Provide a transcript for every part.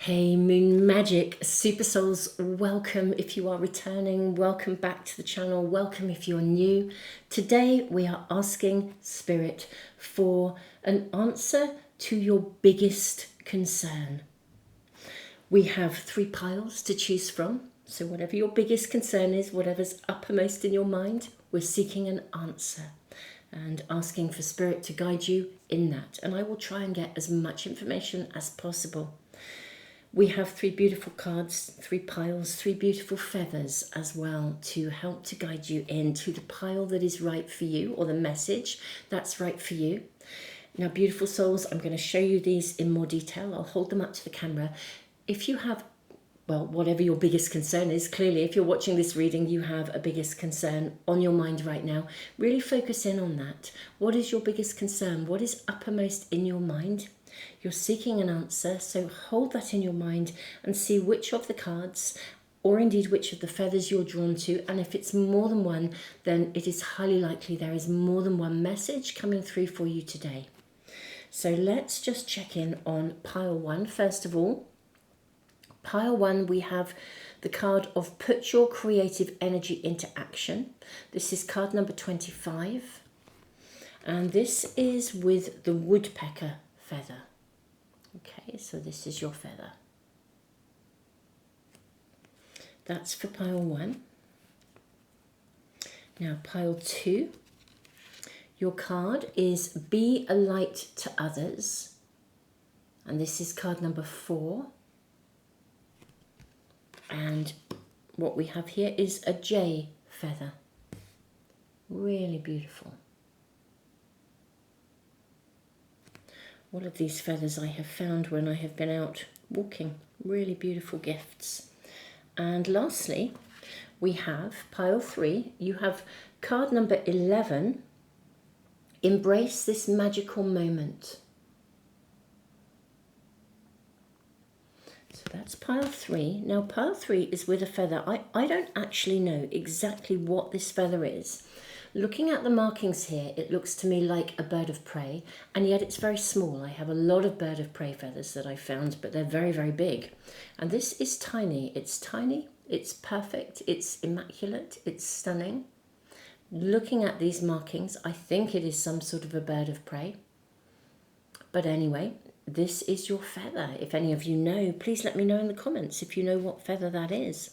Hey Moon Magic Super Souls, welcome if you are returning, welcome back to the channel, welcome if you're new. Today we are asking Spirit for an answer to your biggest concern. We have 3 piles to choose from, so whatever your biggest concern is, whatever's uppermost in your mind, we're seeking an answer and asking for Spirit to guide you in that. And I will try and get as much information as possible. We have 3 beautiful cards, 3 piles, 3 beautiful feathers as well to help to guide you into the pile that is right for you, or the message that's right for you. Now, beautiful souls, I'm going to show you these in more detail. I'll hold them up to the camera. If you have, well, whatever your biggest concern is, clearly if you're watching this reading, you have a biggest concern on your mind right now. Really focus in on that. What is your biggest concern? What is uppermost in your mind? You're seeking an answer, so hold that in your mind and see which of the cards, or indeed which of the feathers you're drawn to. And if it's more than one, then it is highly likely there is more than one message coming through for you today. So let's just check in on pile 1 first of all. Pile 1, we have the card of Put Your Creative Energy into Action. This is card number 25. And this is with the woodpecker feather. Okay, so this is your feather. That's for pile 1. Now pile 2, your card is Be a Light to Others. And this is card number 4. And what we have here is a jay feather. Really beautiful. All of these feathers I have found when I have been out walking. Really beautiful gifts. And lastly, we have pile 3. You have card number 11. Embrace this magical moment. So that's pile 3. Now pile 3 is with a feather. I don't actually know exactly what this feather is. Looking at the markings here, it looks to me like a bird of prey, and yet it's very small. I have a lot of bird of prey feathers that I found, but they're very, very big. And this is tiny. It's tiny, it's perfect, it's immaculate, it's stunning. Looking at these markings, I think it is some sort of a bird of prey. But anyway, this is your feather. If any of you know, please let me know in the comments if you know what feather that is.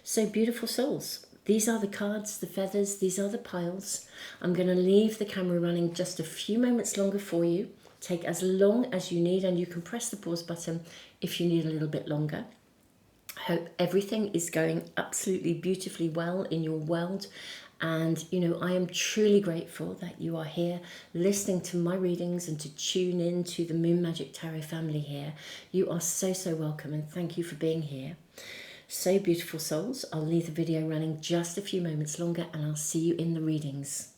So beautiful souls. These are the cards, the feathers, these are the piles. I'm going to leave the camera running just a few moments longer for you. Take as long as you need, and you can press the pause button if you need a little bit longer. I hope everything is going absolutely beautifully well in your world. And, you know, I am truly grateful that you are here listening to my readings and to tune in to the Moon Magic Tarot family here. You are so, so welcome, and thank you for being here. So beautiful souls, I'll leave the video running just a few moments longer, and I'll see you in the readings.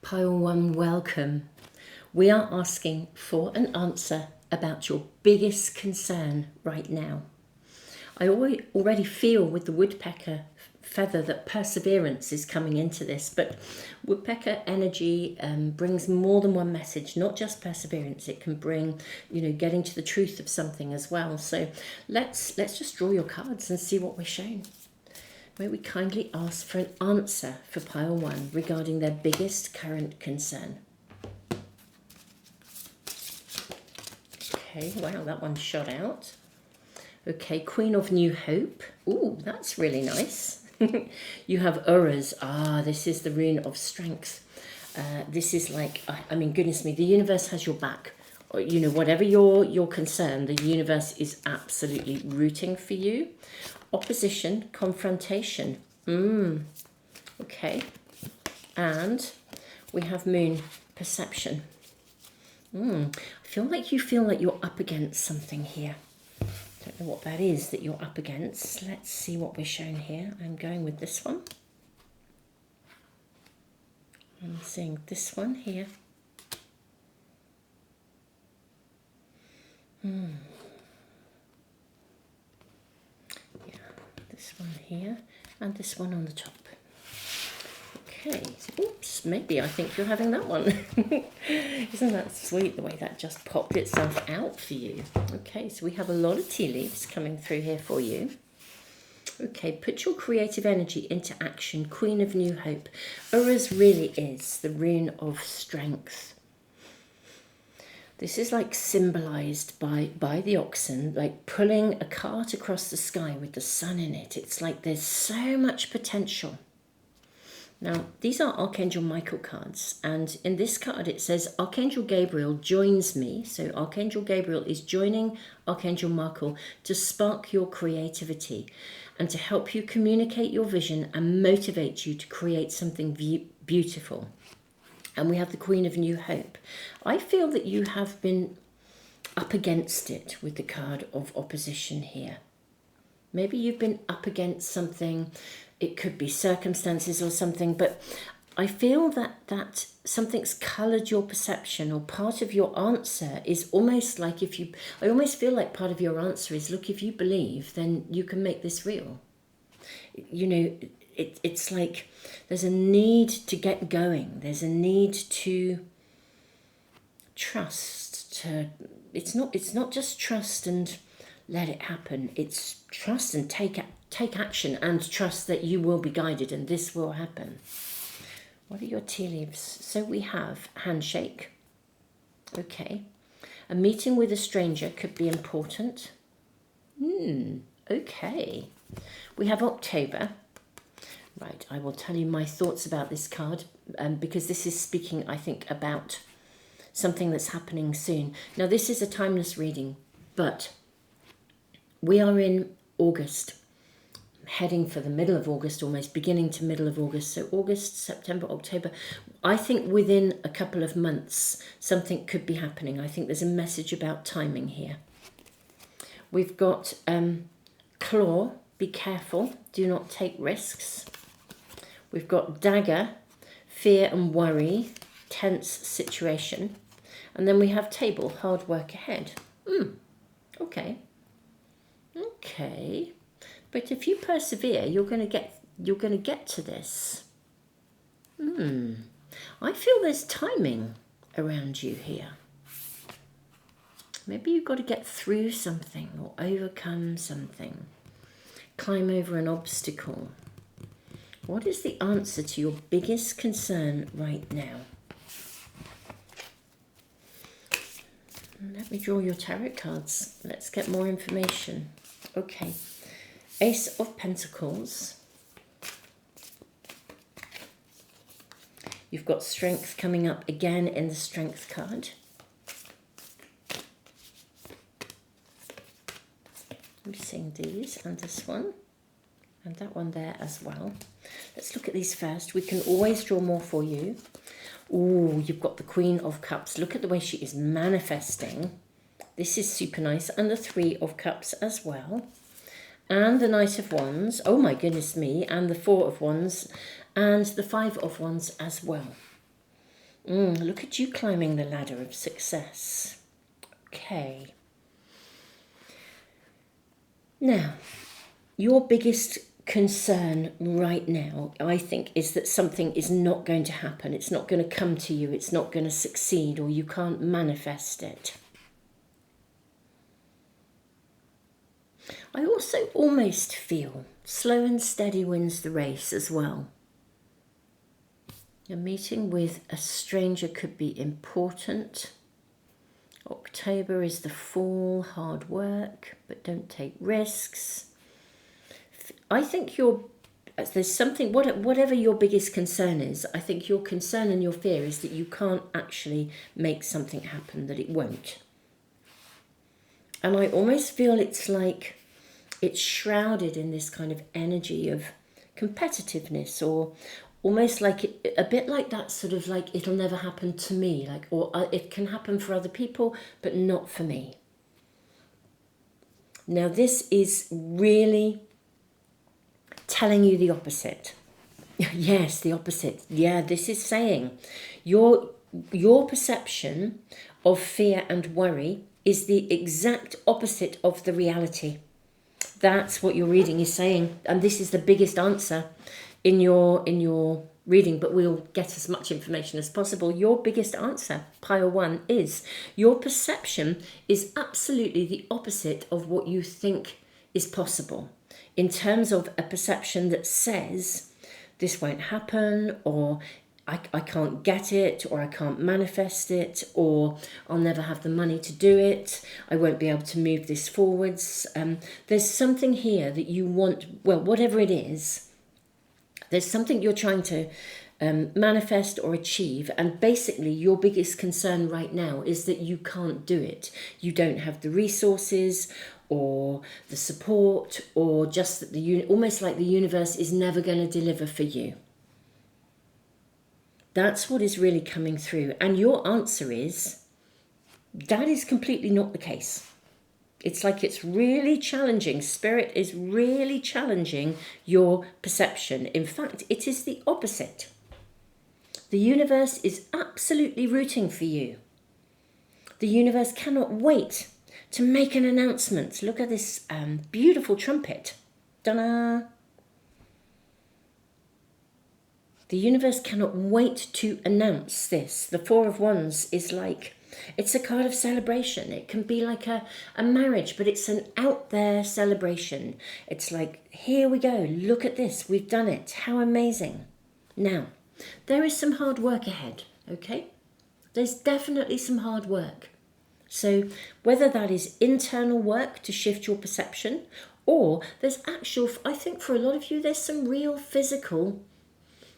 Pile 1, welcome. We are asking for an answer about your biggest concern right now. I already feel with the woodpecker feather that perseverance is coming into this, but woodpecker energy brings more than one message, not just perseverance. It can bring, you know, getting to the truth of something as well. So let's just draw your cards and see what we're shown. May we kindly ask for an answer for pile 1 regarding their biggest current concern. Okay, wow, that one shot out. Okay, Queen of New Hope. Ooh, that's really nice. You have Uras. Ah, this is the rune of strength. This is like, I mean, goodness me, the universe has your back. You know, whatever your concern, the universe is absolutely rooting for you. Opposition, confrontation. Okay. And we have Moon, perception. I feel like you're up against something here. Don't don't know what that is that you're up against. Let's see what we're shown here. I'm going with this one. I'm seeing this one here. Yeah, this one here and this one on the top. Okay, oops, maybe I think you're having that one. Isn't that sweet the way that just popped itself out for you? Okay, so we have a lot of tea leaves coming through here for you. Okay, put your creative energy into action, Queen of New Hope. Uruz really is the rune of strength. This is like symbolized by the oxen, like pulling a cart across the sky with the sun in it. It's like there's so much potential. Now, these are Archangel Michael cards, and in this card it says Archangel Gabriel joins me. So Archangel Gabriel is joining Archangel Michael to spark your creativity and to help you communicate your vision and motivate you to create something beautiful. And we have the Queen of New Hope. I feel that you have been up against it with the card of opposition here. Maybe you've been up against something. It could be circumstances or something, but I feel that something's coloured your perception, or part of your answer is almost like I almost feel like part of your answer is, look, if you believe, then you can make this real. You know, it's like there's a need to get going. There's a need to trust. It's not just trust and let it happen. It's trust and take action and trust that you will be guided and this will happen. What are your tea leaves? So we have handshake. Okay. A meeting with a stranger could be important. Okay. We have October. Right, I will tell you my thoughts about this card because this is speaking, I think, about something that's happening soon. Now, this is a timeless reading, but we are in August, heading for the middle of August, almost beginning to middle of August. So August, September, October. I think within a couple of months, something could be happening. I think there's a message about timing here. We've got claw, be careful, do not take risks. We've got dagger, fear and worry, tense situation. And then we have table, hard work ahead. Okay. Okay. But if you persevere, you're going to get to this. I feel there's timing around you here. Maybe you've got to get through something or overcome something. Climb over an obstacle. What is the answer to your biggest concern right now? Let me draw your tarot cards. Let's get more information. Okay. Ace of Pentacles. You've got strength coming up again in the strength card. I'm seeing these and this one and that one there as well. Let's look at these first. We can always draw more for you. Oh, you've got the Queen of Cups. Look at the way she is manifesting. This is super nice. And the Three of Cups as well. And the Knight of Wands. Oh my goodness me. And the Four of Wands. And the Five of Wands as well. Look at you climbing the ladder of success. Okay. Now, your biggest concern right now, I think, is that something is not going to happen. It's not going to come to you. It's not going to succeed, or you can't manifest it. I also almost feel slow and steady wins the race as well. A meeting with a stranger could be important. October is the fall, hard work, but don't take risks. I think there's something, whatever your biggest concern is, I think your concern and your fear is that you can't actually make something happen, that it won't. And I almost feel it's like it's shrouded in this kind of energy of competitiveness, or almost like a bit like that sort of like, it'll never happen to me, like, or it can happen for other people, but not for me. Now this is really telling you the opposite. Yes, the opposite. Yeah, this is saying your perception of fear and worry is the exact opposite of the reality. That's what your reading is saying, and this is the biggest answer in your reading, but we'll get as much information as possible. Your biggest answer, pile 1, is your perception is absolutely the opposite of what you think is possible, in terms of a perception that says this won't happen, or I can't get it, or I can't manifest it, or I'll never have the money to do it, I won't be able to move this forwards. There's something here that you want, well, whatever it is, there's something you're trying to manifest or achieve, and basically your biggest concern right now is that you can't do it. You don't have the resources or the support, or just that almost like the universe is never going to deliver for you. That's what is really coming through. And your answer is, that is completely not the case. It's like it's really challenging. Spirit is really challenging your perception. In fact, it is the opposite. The universe is absolutely rooting for you. The universe cannot wait to make an announcement. Look at this beautiful trumpet. Ta-da! The universe cannot wait to announce this. The Four of Wands is like, it's a card of celebration. It can be like a marriage, but it's an out there celebration. It's like, here we go. Look at this. We've done it. How amazing. Now, there is some hard work ahead, okay? There's definitely some hard work. So whether that is internal work to shift your perception, or there's actual, I think for a lot of you, there's some real physical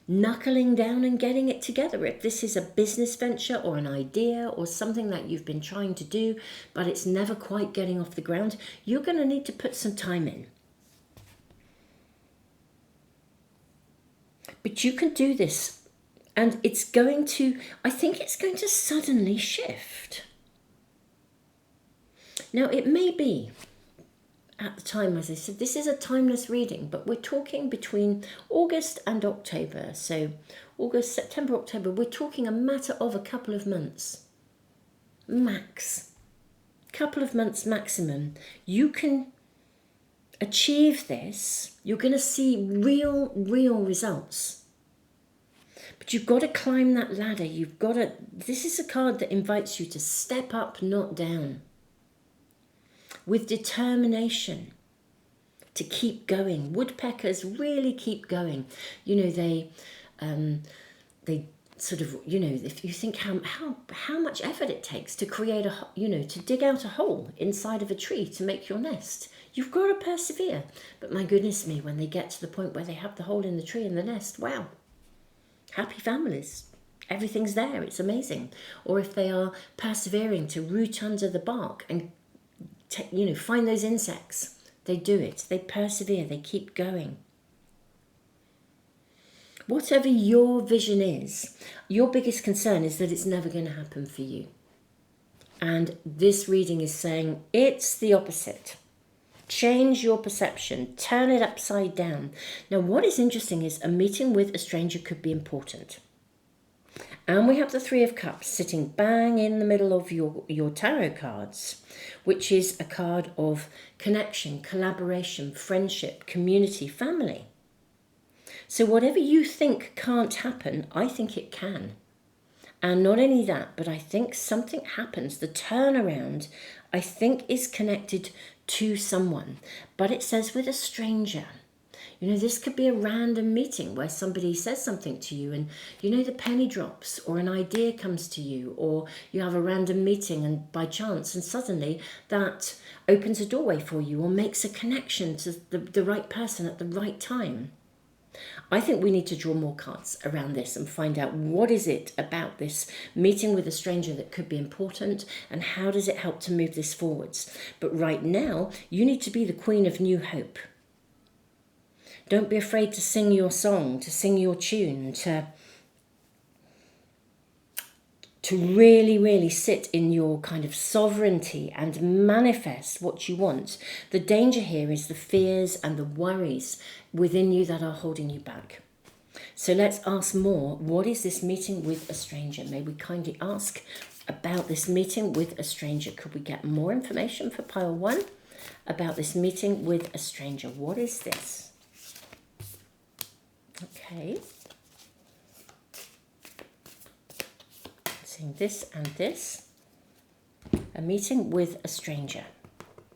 knuckling down and getting it together. If this is a business venture or an idea or something that you've been trying to do, but it's never quite getting off the ground, you're going to need to put some time in. But you can do this, and it's going to, I think it's going to suddenly shift. Now, it may be, at the time, as I said, this is a timeless reading, but we're talking between August and October. So August, September, October, we're talking a matter of a couple of months. Max. Couple of months maximum. You can achieve this. You're going to see real results. But you've got to climb that ladder. You've got to, this is a card that invites you to step up, not down. With determination to keep going. Woodpeckers really keep going. You know, they sort of, you know, if you think how much effort it takes to create a, you know, to dig out a hole inside of a tree to make your nest. You've got to persevere. But my goodness me, when they get to the point where they have the hole in the tree and the nest, wow. Happy families. Everything's there. It's amazing. Or if they are persevering to root under the bark and find those insects. They do it. They persevere. They keep going. Whatever your vision is, your biggest concern is that it's never going to happen for you. And this reading is saying it's the opposite. Change your perception. Turn it upside down. Now, what is interesting is a meeting with a stranger could be important. And we have the Three of Cups sitting bang in the middle of your tarot cards, which is a card of connection, collaboration, friendship, community, family. So whatever you think can't happen, I think it can. And not only that, but I think something happens. The turnaround, I think, is connected to someone. But it says with a stranger. You know, this could be a random meeting where somebody says something to you and, you know, the penny drops, or an idea comes to you, or you have a random meeting and by chance, and suddenly that opens a doorway for you or makes a connection to the right person at the right time. I think we need to draw more cards around this and find out what is it about this meeting with a stranger that could be important, and how does it help to move this forwards. But right now, you need to be the Queen of New Hope. Don't be afraid to sing your song, to sing your tune, to to really, really sit in your kind of sovereignty and manifest what you want. The danger here is the fears and the worries within you that are holding you back. So let's ask more. What is this meeting with a stranger? May we kindly ask about this meeting with a stranger? Could we get more information for pile 1 about this meeting with a stranger? What is this? Okay. Seeing this and this. A meeting with a stranger.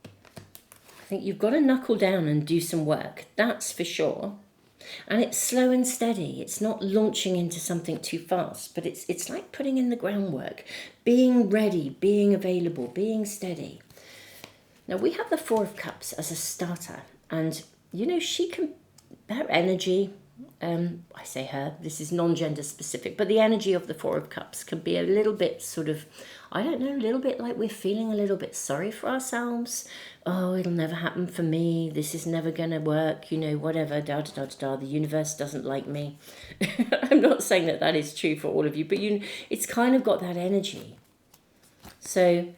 I think you've got to knuckle down and do some work. That's for sure. And it's slow and steady. It's not launching into something too fast, but it's like putting in the groundwork, being ready, being available, being steady. Now we have the 4 of Cups as a starter, and you know, her energy, I say her, this is non-gender specific, but the energy of the 4 of Cups can be a little bit sort of, I don't know, a little bit like we're feeling a little bit sorry for ourselves. Oh, it'll never happen for me. This is never going to work, you know, whatever, da da da da. The universe doesn't like me. I'm not saying that that is true for all of you, but it's kind of got that energy. So,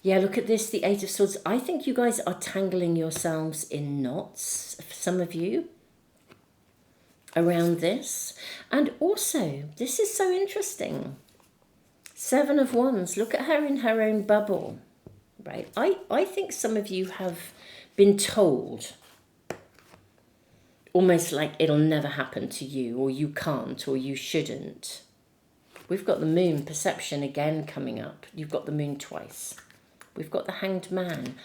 yeah, look at this, the 8 of Swords. I think you guys are tangling yourselves in knots, some of you, around this. And also, this is so interesting. 7 of Wands, look at her in her own bubble, right? I think some of you have been told almost like it'll never happen to you, or you can't, or you shouldn't. We've got the Moon, perception again coming up. You've got the Moon twice. We've got the Hanged Man.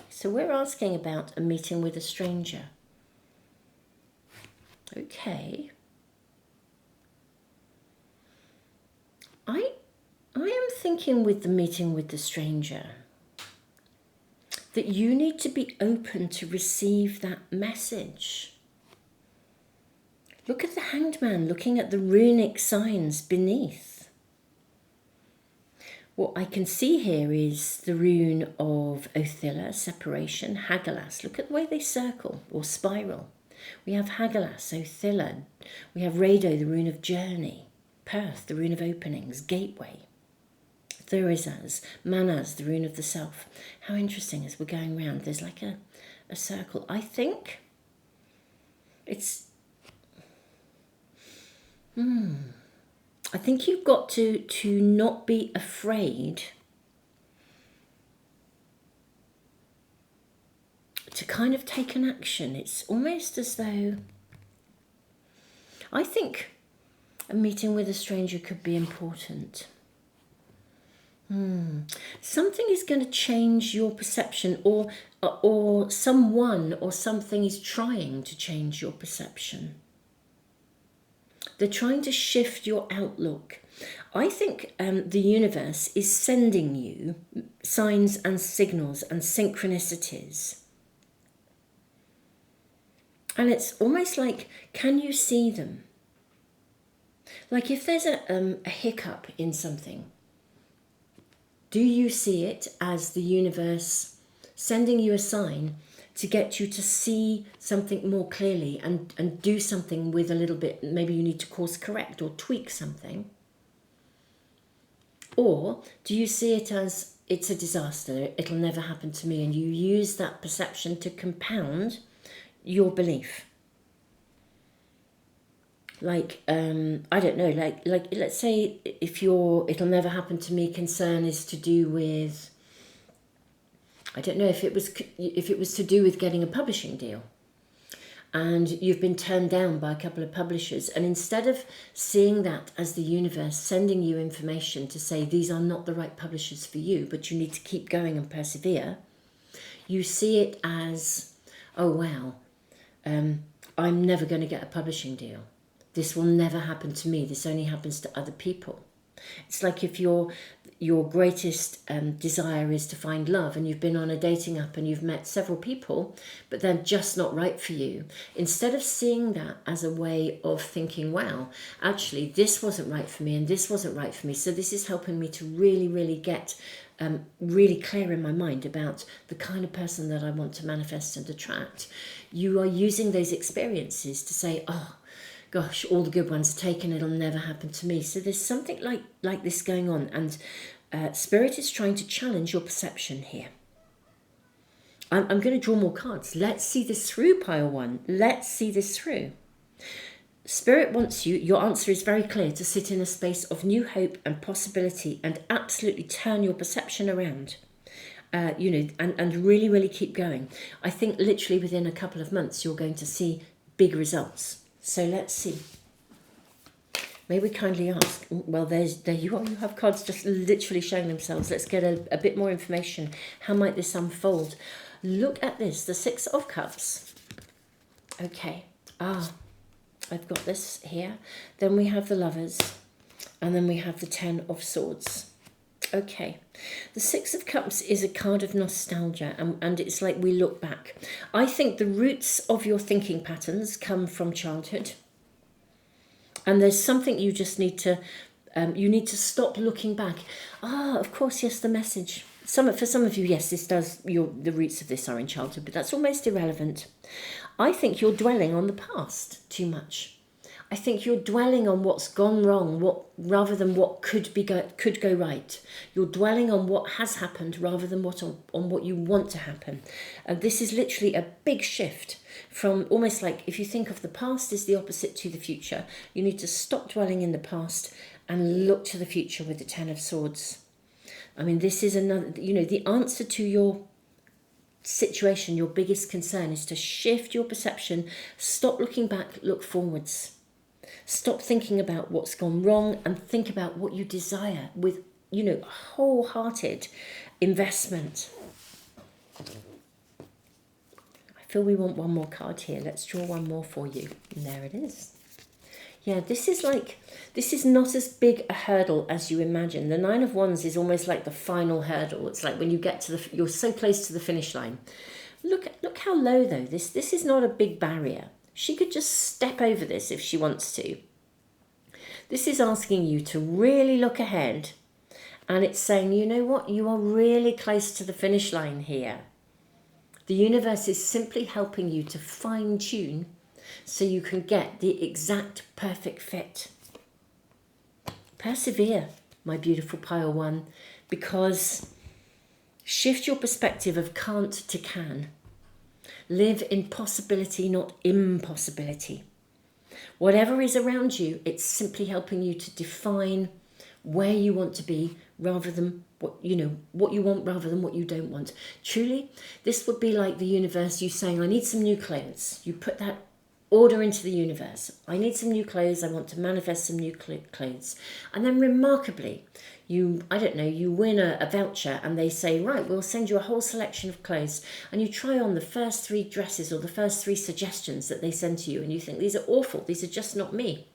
So we're asking about a meeting with a stranger. Okay. I am thinking with the meeting with the stranger that you need to be open to receive that message. Look at the Hanged Man looking at the runic signs beneath. What I can see here is the rune of Othilla, separation, Hagalaz. Look at the way they circle or spiral. We have Hagalaz, Othilla. We have Rado, the rune of journey. Perth, the rune of openings, gateway. Thurizaz, Manaz, the rune of the self. How interesting as we're going round. There's like a circle. I think it's... I think you've got to not be afraid to kind of take an action. It's almost as though... I think a meeting with a stranger could be important. Something is going to change your perception, or someone or something is trying to change your perception. They're trying to shift your outlook. I think the universe is sending you signs and signals and synchronicities. And it's almost like, can you see them? Like if there's a hiccup in something, do you see it as the universe sending you a sign to get you to see something more clearly and do something with a little bit, maybe you need to course correct or tweak something? Or do you see it as it's a disaster, it'll never happen to me, and you use that perception to compound your belief? Like, I don't know, like let's say if your it'll never happen to me concern is to do with, I don't know, if it was to do with getting a publishing deal and you've been turned down by a couple of publishers, and instead of seeing that as the universe sending you information to say these are not the right publishers for you, but you need to keep going and persevere, you see it as, oh wow, I'm never going to get a publishing deal. This will never happen to me. This only happens to other people. It's like if your greatest desire is to find love, and you've been on a dating app and you've met several people, but they're just not right for you. Instead of seeing that as a way of thinking, wow, actually this wasn't right for me and this wasn't right for me, so this is helping me to really, really get really clear in my mind about the kind of person that I want to manifest and attract. You are using those experiences to say, oh, gosh, all the good ones are taken, it'll never happen to me. So there's something like this going on, and Spirit is trying to challenge your perception here. I'm going to draw more cards. Let's see this through, pile one. Let's see this through. Spirit wants you, your answer is very clear, to sit in a space of new hope and possibility and absolutely turn your perception around. And really, really keep going. I think literally within a couple of months, you're going to see big results. So let's see. May we kindly ask, well, there you are. You have cards just literally showing themselves. Let's get a bit more information. How might this unfold? Look at this, the Six of Cups. Okay. I've got this here. Then we have the Lovers. And then we have the Ten of Swords. Okay, the Six of Cups is a card of nostalgia, and it's like we look back. I think the roots of your thinking patterns come from childhood, and there's something you just need to stop looking back. Of course, yes, the message. For some of you, yes, this does. The roots of this are in childhood, but that's almost irrelevant. I think you're dwelling on the past too much. I think you're dwelling on what's gone wrong, rather than what could go right. You're dwelling on what has happened rather than on what you want to happen. This is literally a big shift from almost like, if you think of the past as the opposite to the future, you need to stop dwelling in the past and look to the future with the Ten of Swords. I mean, this is another, the answer to your situation, your biggest concern is to shift your perception, stop looking back, look forwards. Stop thinking about what's gone wrong and think about what you desire with, wholehearted investment. I feel we want one more card here. Let's draw one more for you. And there it is. Yeah, this is not as big a hurdle as you imagine. The Nine of Wands is almost like the final hurdle. It's like when you get you're so close to the finish line. Look how low though. This is not a big barrier. She could just step over this if she wants to. This is asking you to really look ahead, and it's saying, you know what, you are really close to the finish line here. The universe is simply helping you to fine-tune so you can get the exact perfect fit. Persevere, my beautiful pile one, because shift your perspective of can't to can. Live in possibility, not impossibility. Whatever is around you, it's simply helping you to define where you want to be rather than what you want rather than what you don't want. Truly, this would be like the universe, you saying, I need some new clothes. You put that order into the universe. I need some new clothes. I want to manifest some new clothes. And then remarkably, you win a voucher and they say, right, we'll send you a whole selection of clothes, and you try on the first 3 dresses or the first 3 suggestions that they send to you, and you think, these are awful, these are just not me.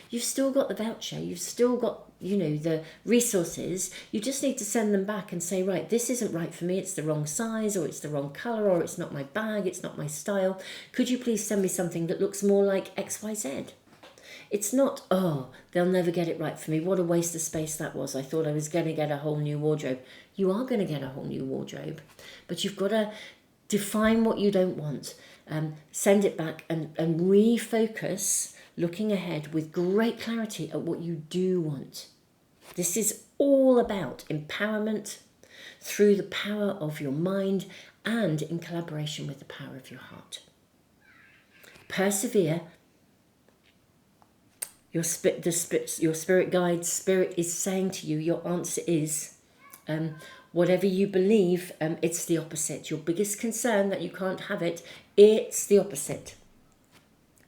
You've still got the voucher, you've still got, the resources. You just need to send them back and say, right, this isn't right for me, it's the wrong size, or it's the wrong colour, or it's not my bag, it's not my style. Could you please send me something that looks more like XYZ? It's not, they'll never get it right for me. What a waste of space that was. I thought I was going to get a whole new wardrobe. You are going to get a whole new wardrobe, but you've got to define what you don't want. Send it back and refocus, looking ahead with great clarity at what you do want. This is all about empowerment through the power of your mind and in collaboration with the power of your heart. Persevere. Your spirit guide, spirit is saying to you, your answer is, whatever you believe, it's the opposite. Your biggest concern that you can't have it, it's the opposite.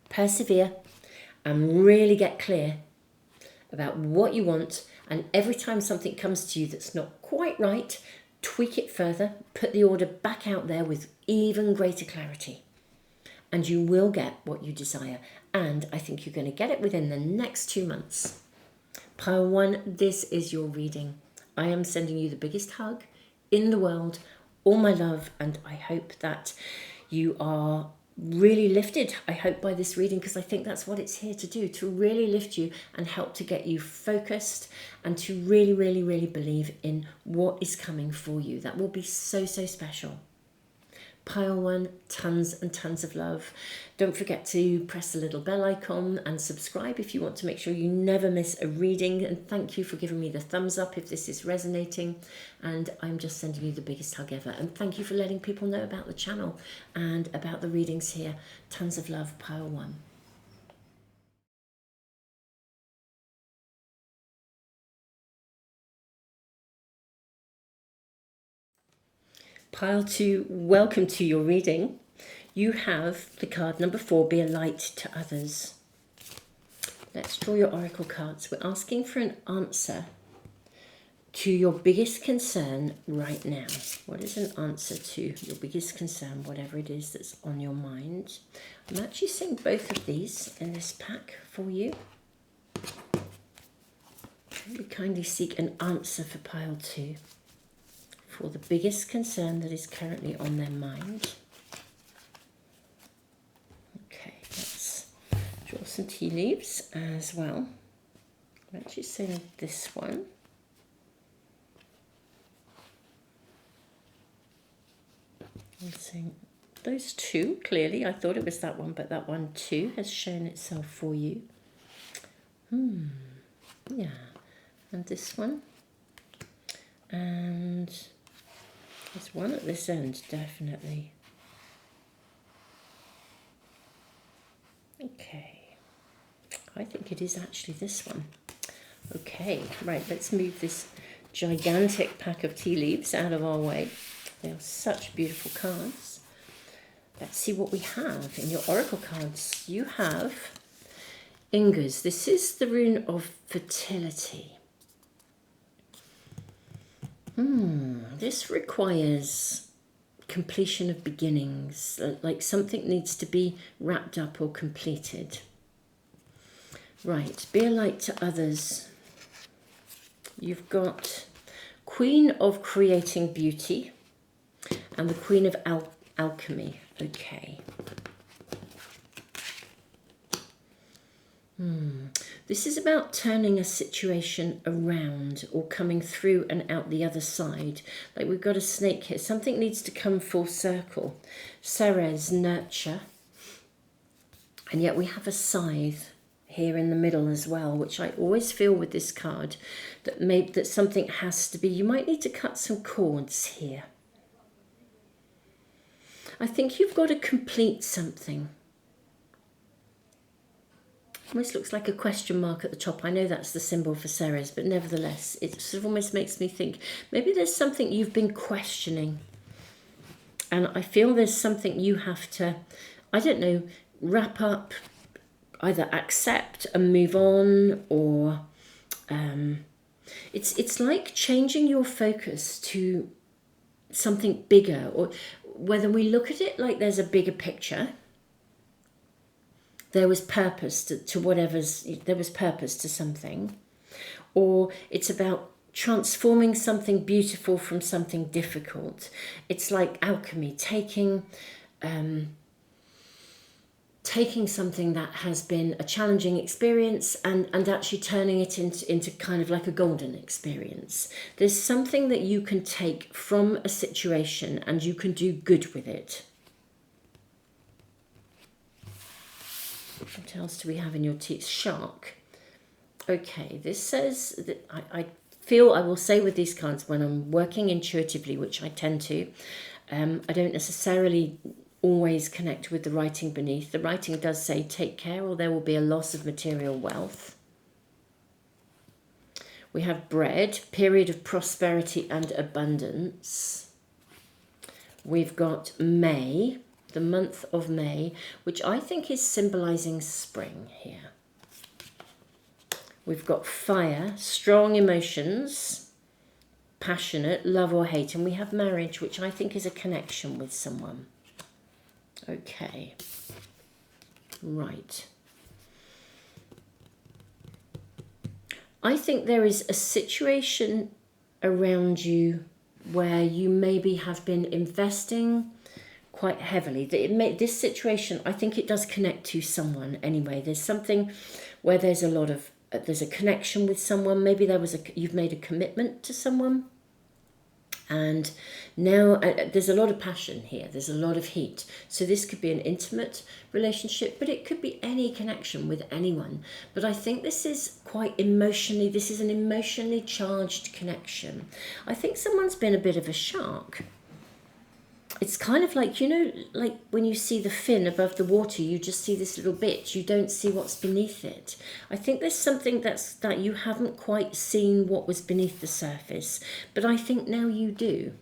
Persevere and really get clear about what you want, and every time something comes to you that's not quite right, tweak it further, put the order back out there with even greater clarity. And you will get what you desire. And I think you're going to get it within the next 2 months. Pile 1, this is your reading. I am sending you the biggest hug in the world, all my love, and I hope that you are really lifted, I hope, by this reading, because I think that's what it's here to do, to really lift you and help to get you focused and to really, really, really believe in what is coming for you. That will be so, so special. Pile 1, tons and tons of love. Don't forget to press the little bell icon and subscribe if you want to make sure you never miss a reading. And thank you for giving me the thumbs up if this is resonating. And I'm just sending you the biggest hug ever. And thank you for letting people know about the channel and about the readings here. Tons of love, Pile 1. Pile 2, welcome to your reading. You have the card number 4, be a light to others. Let's draw your oracle cards. We're asking for an answer to your biggest concern right now. What is an answer to your biggest concern, whatever it is that's on your mind? I'm actually seeing both of these in this pack for you. We kindly seek an answer for Pile 2. For the biggest concern that is currently on their mind. Okay, let's draw some tea leaves as well. I'm actually saying this one. I'm saying those two, clearly. I thought it was that one, but that one too has shown itself for you. Yeah. And this one. And there's one at this end, definitely. Okay. I think it is actually this one. Okay, right, let's move this gigantic pack of tea leaves out of our way. They are such beautiful cards. Let's see what we have in your oracle cards. You have Ingers. This is the rune of fertility. This requires completion of beginnings, like something needs to be wrapped up or completed. Right, be a light to others. You've got Queen of Creating Beauty and the Queen of Alchemy. Okay. This is about turning a situation around or coming through and out the other side. Like we've got a snake here. Something needs to come full circle. Ceres, nurture. And yet we have a scythe here in the middle as well, which I always feel with this card that something has to be. You might need to cut some cords here. I think you've got to complete something. Almost looks like a question mark at the top. I know that's the symbol for Ceres, but nevertheless, it sort of almost makes me think maybe there's something you've been questioning. And I feel there's something you have to, I don't know, wrap up, either accept and move on, or it's like changing your focus to something bigger, or whether we look at it like there's a bigger picture. There was purpose there was purpose to something, or it's about transforming something beautiful from something difficult. It's like alchemy, taking something that has been a challenging experience and actually turning it into kind of like a golden experience. There's something that you can take from a situation and you can do good with it. What else do we have in your teeth? Shark. Okay, this says that I feel I will say with these cards when I'm working intuitively, which I tend to, I don't necessarily always connect with the writing beneath. The writing does say take care or there will be a loss of material wealth. We have bread, period of prosperity and abundance. We've got May, the month of May, which I think is symbolizing spring here. We've got fire, strong emotions, passionate, love or hate, and we have marriage, which I think is a connection with someone. Okay, right. I think there is a situation around you where you maybe have been investing quite heavily. This situation, I think it does connect to someone anyway. There's something where there's a lot of, there's a connection with someone. Maybe you've made a commitment to someone. And now there's a lot of passion here. There's a lot of heat. So this could be an intimate relationship, but it could be any connection with anyone. But I think this is this is an emotionally charged connection. I think someone's been a bit of a shark. It's kind of like, like when you see the fin above the water, you just see this little bit. You don't see what's beneath it. I think there's something that you haven't quite seen what was beneath the surface, but I think now you do.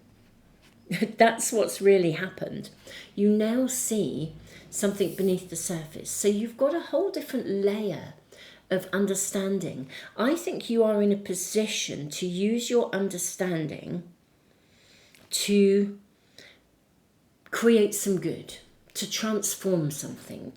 That's what's really happened. You now see something beneath the surface. So you've got a whole different layer of understanding. I think you are in a position to use your understanding to create some good, to transform something,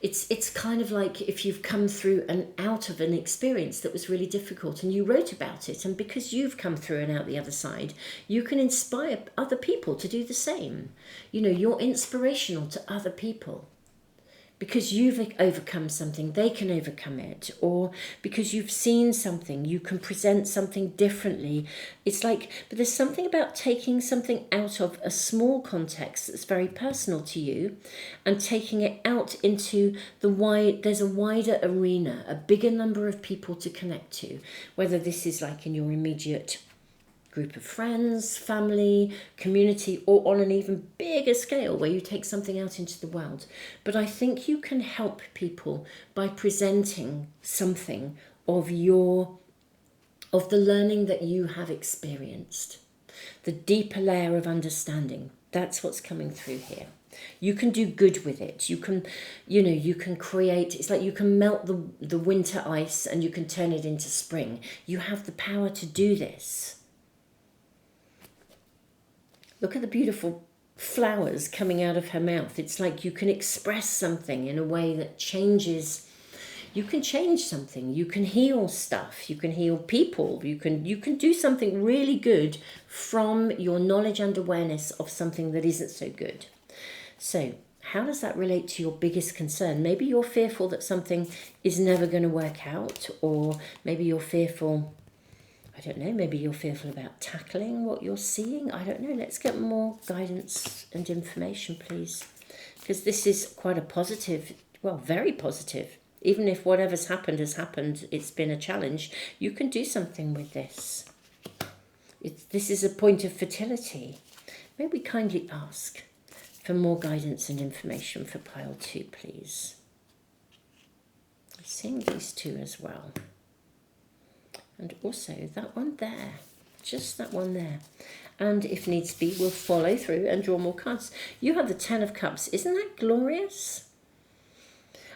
it's kind of like if you've come through and out of an experience that was really difficult and you wrote about it, and because you've come through and out the other side, you can inspire other people to do the same. You're inspirational to other people. Because you've overcome something, they can overcome it. Or because you've seen something, you can present something differently. But there's something about taking something out of a small context that's very personal to you and taking it out into there's a wider arena, a bigger number of people to connect to. Whether this is like in your immediate group of friends, family, community, or on an even bigger scale where you take something out into the world. But I think you can help people by presenting something of the learning that you have experienced. The deeper layer of understanding. That's what's coming through here. You can do good with it. You can create, it's like you can melt the winter ice and you can turn it into spring. You have the power to do this. Look at the beautiful flowers coming out of her mouth. It's like you can express something in a way that changes. You can change something. You can heal stuff. You can heal people. You can do something really good from your knowledge and awareness of something that isn't so good. So how does that relate to your biggest concern? Maybe you're fearful that something is never going to work out, or maybe you're fearful, I don't know, maybe you're fearful about tackling what you're seeing. I don't know. Let's get more guidance and information, please. Because this is quite a positive, very positive. Even if whatever's happened has happened, it's been a challenge, you can do something with this. This is a point of fertility. May we kindly ask for more guidance and information for pile 2, please. I'm seeing these two as well. And also that one there, just that one there. And if needs be, we'll follow through and draw more cards. You have the 10 of Cups. Isn't that glorious?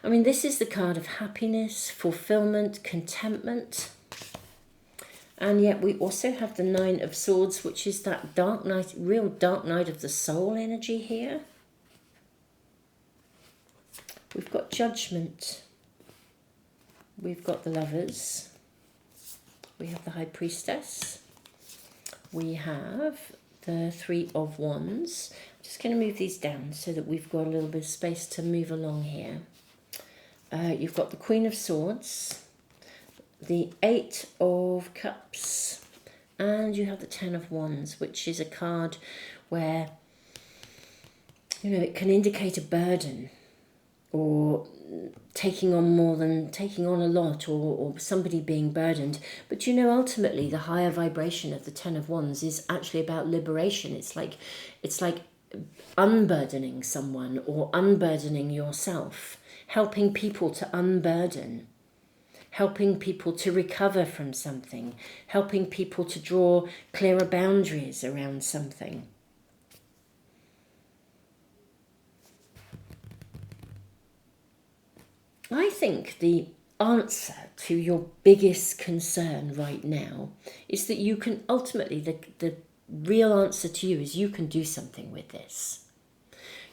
I mean, this is the card of happiness, fulfillment, contentment. And yet we also have the 9 of Swords, which is that dark night, real dark night of the soul energy here. We've got Judgment. We've got the Lovers. We have the High Priestess. We have the 3 of Wands. I'm just going to move these down so that we've got a little bit of space to move along here. You've got the Queen of Swords, the 8 of Cups, and you have the 10 of Wands, which is a card where, it can indicate a burden, or taking on a lot, or somebody being burdened. But ultimately the higher vibration of the 10 of Wands is actually about liberation. It's like unburdening someone or unburdening yourself, helping people to unburden, helping people to recover from something, helping people to draw clearer boundaries around something. I think the answer to your biggest concern right now is that you can ultimately, the real answer to you is you can do something with this.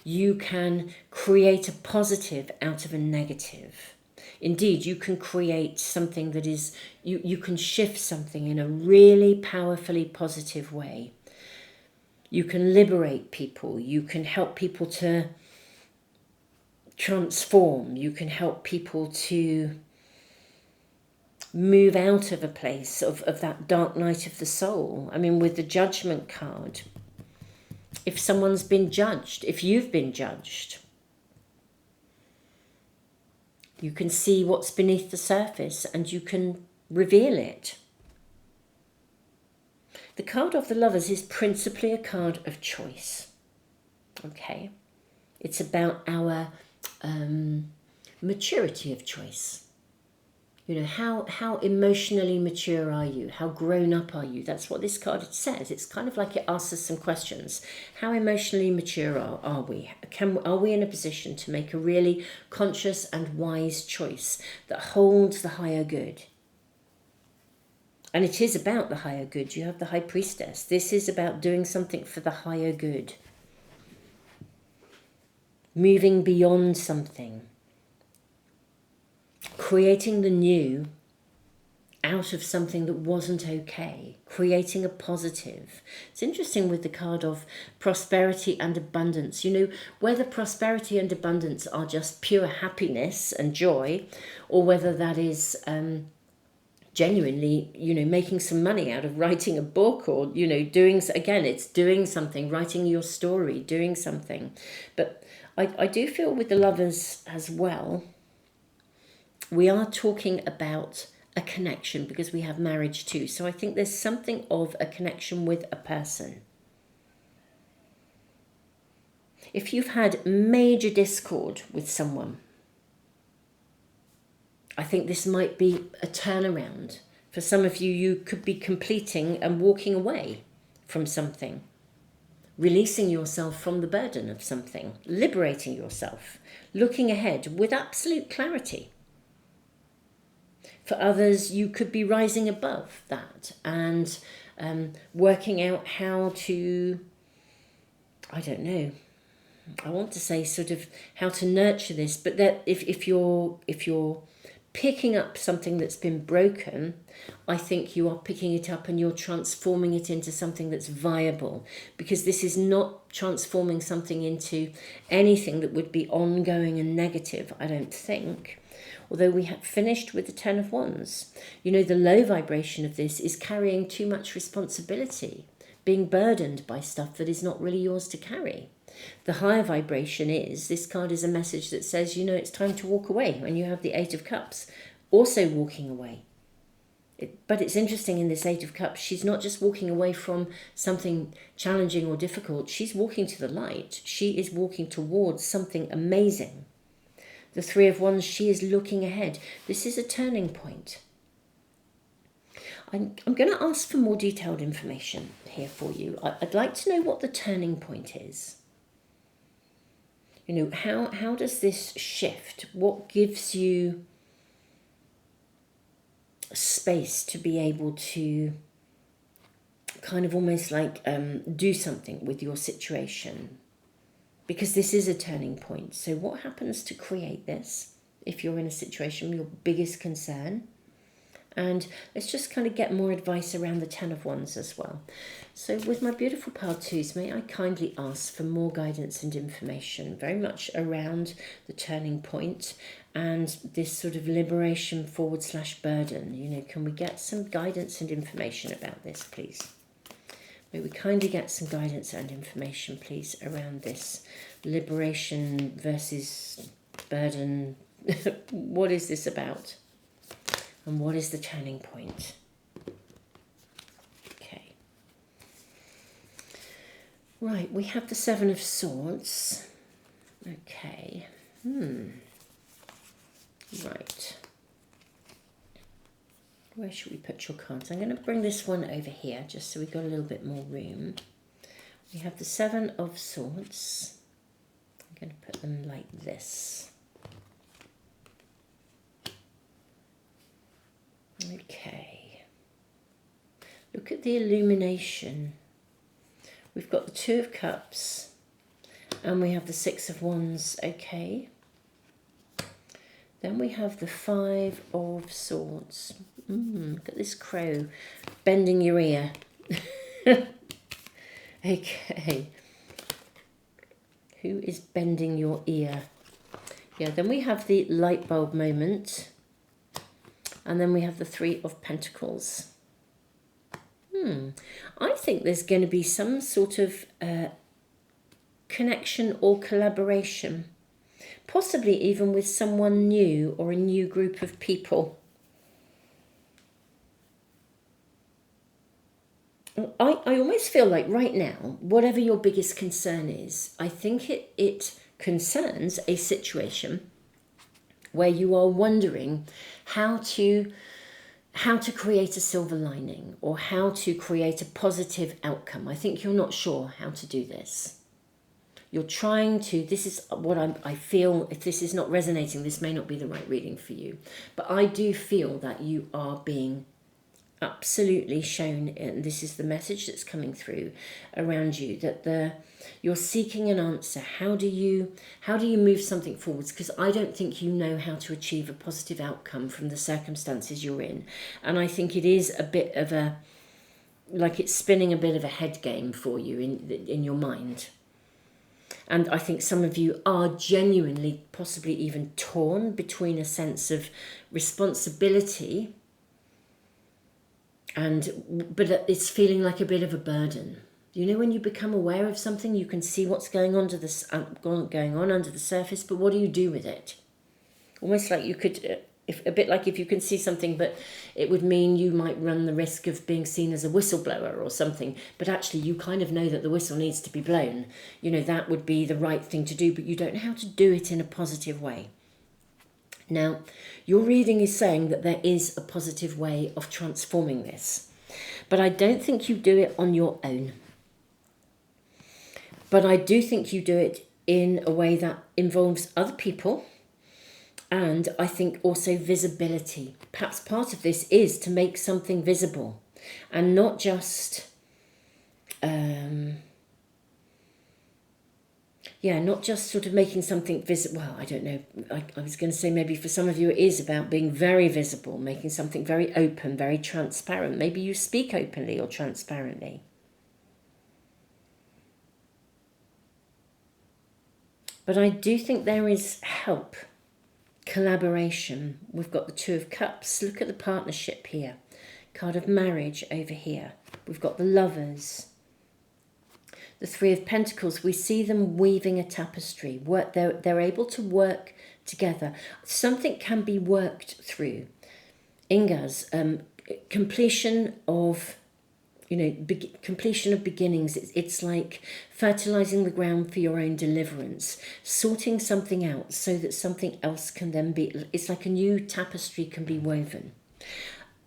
You can create a positive out of a negative. Indeed, you can create something that is, you can shift something in a really powerfully positive way. You can liberate people. You can help people to transform. You can help people to move out of a place of that dark night of the soul. I mean, with the Judgment card, if someone's been judged, if you've been judged, you can see what's beneath the surface and you can reveal it. The card of the Lovers is principally a card of choice. Okay? It's about our maturity of choice. You know, how emotionally mature are you? How grown up are you? That's what this card says. It's kind of like it asks us some questions. How emotionally mature are we? Are we in a position to make a really conscious and wise choice that holds the higher good? And it is about the higher good. You have the High Priestess. This is about doing something for the higher good. Moving beyond something. Creating the new out of something that wasn't okay. Creating a positive. It's interesting with the card of prosperity and abundance. You know, whether prosperity and abundance are just pure happiness and joy, or whether that is genuinely, you know, making some money out of writing a book, or, you know, it's doing something, writing your story, doing something. But I do feel with the Lovers as well, we are talking about a connection because we have marriage too. So I think there's something of a connection with a person. If you've had major discord with someone, I think this might be a turnaround. For some of you, you could be completing and walking away from something, releasing yourself from the burden of something, liberating yourself, looking ahead with absolute clarity. For others, you could be rising above that and working out how to, I don't know, I want to say sort of how to nurture this, but that if you're picking up something that's been broken, I think you are picking it up and you're transforming it into something that's viable, because this is not transforming something into anything that would be ongoing and negative, I don't think. Although we have finished with the Ten of Wands. You know, the low vibration of this is carrying too much responsibility, being burdened by stuff that is not really yours to carry. The higher vibration is, this card is a message that says, you know, it's time to walk away. And you have the Eight of Cups, also walking away. But it's interesting, in this Eight of Cups, she's not just walking away from something challenging or difficult. She's walking to the light. She is walking towards something amazing. The Three of Wands, she is looking ahead. This is a turning point. I'm going to ask for more detailed information here for you. I'd like to know what the turning point is. You know, how does this shift? What gives you space to be able to kind of almost like do something with your situation? Because this is a turning point. So what happens to create this if you're in a situation, your biggest concern? And let's just kind of get more advice around the Ten of Wands as well. So with my beautiful pile twos, may I kindly ask for more guidance and information, very much around the turning point and this sort of liberation / burden. You know, can we get some guidance and information about this, please? May we kindly get some guidance and information, please, around this liberation versus burden. What is this about? And what is the turning point? Okay. Right, we have the Seven of Swords. Okay. Right. Where should we put your cards? I'm going to bring this one over here just so we've got a little bit more room. We have the Seven of Swords. I'm going to put them like this. Okay. Look at the illumination. We've got the Two of Cups and we have the Six of Wands. Okay. Then we have the Five of Swords. Look at this crow bending your ear. Okay. Who is bending your ear? Yeah, then we have the light bulb moment. And then we have the Three of Pentacles. I think there's going to be some sort of connection or collaboration, possibly even with someone new or a new group of people. I almost feel like right now, whatever your biggest concern is, I think it concerns a situation where you are wondering how to create a silver lining or how to create a positive outcome. I think you're not sure how to do this. You're trying to, this is what I feel, if this is not resonating, this may not be the right reading for you. But I do feel that you are being absolutely shown, and this is the message that's coming through around you, that you're seeking an answer. How do you move something forwards? Because I don't think you know how to achieve a positive outcome from the circumstances you're in, and I think it is a bit of a, like it's spinning a bit of a head game for you in your mind. And I think some of you are genuinely, possibly even torn between a sense of responsibility but it's feeling like a bit of a burden. You know, when you become aware of something, you can see what's going on under the surface, but what do you do with it? Almost like you could, a bit like if you can see something, but it would mean you might run the risk of being seen as a whistleblower or something, but actually you kind of know that the whistle needs to be blown. You know, that would be the right thing to do, but you don't know how to do it in a positive way. Now, your reading is saying that there is a positive way of transforming this, but I don't think you do it on your own. But I do think you do it in a way that involves other people, and I think also visibility. Perhaps part of this is to make something visible and not just not just sort of making something visible. Well, I don't know. I was going to say maybe for some of you it is about being very visible, making something very open, very transparent. Maybe you speak openly or transparently. But I do think there is help, collaboration. We've got the Two of Cups. Look at the partnership here. Card of Marriage over here. We've got the Lovers. The Three of Pentacles, we see them weaving a tapestry. They're able to work together. Something can be worked through. Ingas, completion of, completion of beginnings. It's like fertilizing the ground for your own deliverance, sorting something out so that something else can then be, it's like a new tapestry can be woven.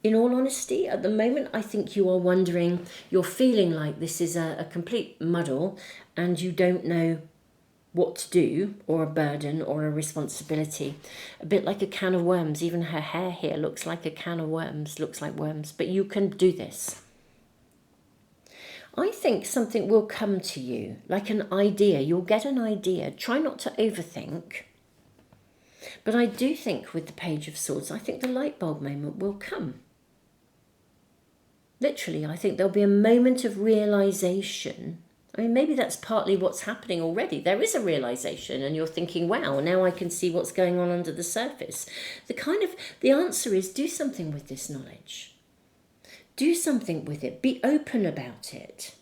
In all honesty, at the moment, I think you are wondering, you're feeling like this is a complete muddle and you don't know what to do, or a burden or a responsibility. A bit like a can of worms. Even her hair here looks like a can of worms, looks like worms, but you can do this. I think something will come to you, like an idea. You'll get an idea. Try not to overthink. But I do think with the Page of Swords, I think the light bulb moment will come. Literally, I think there'll be a moment of realization. I mean, maybe that's partly what's happening already. There is a realization and you're thinking, wow, now I can see what's going on under the surface. The answer is do something with this knowledge. Do something with it. Be open about it.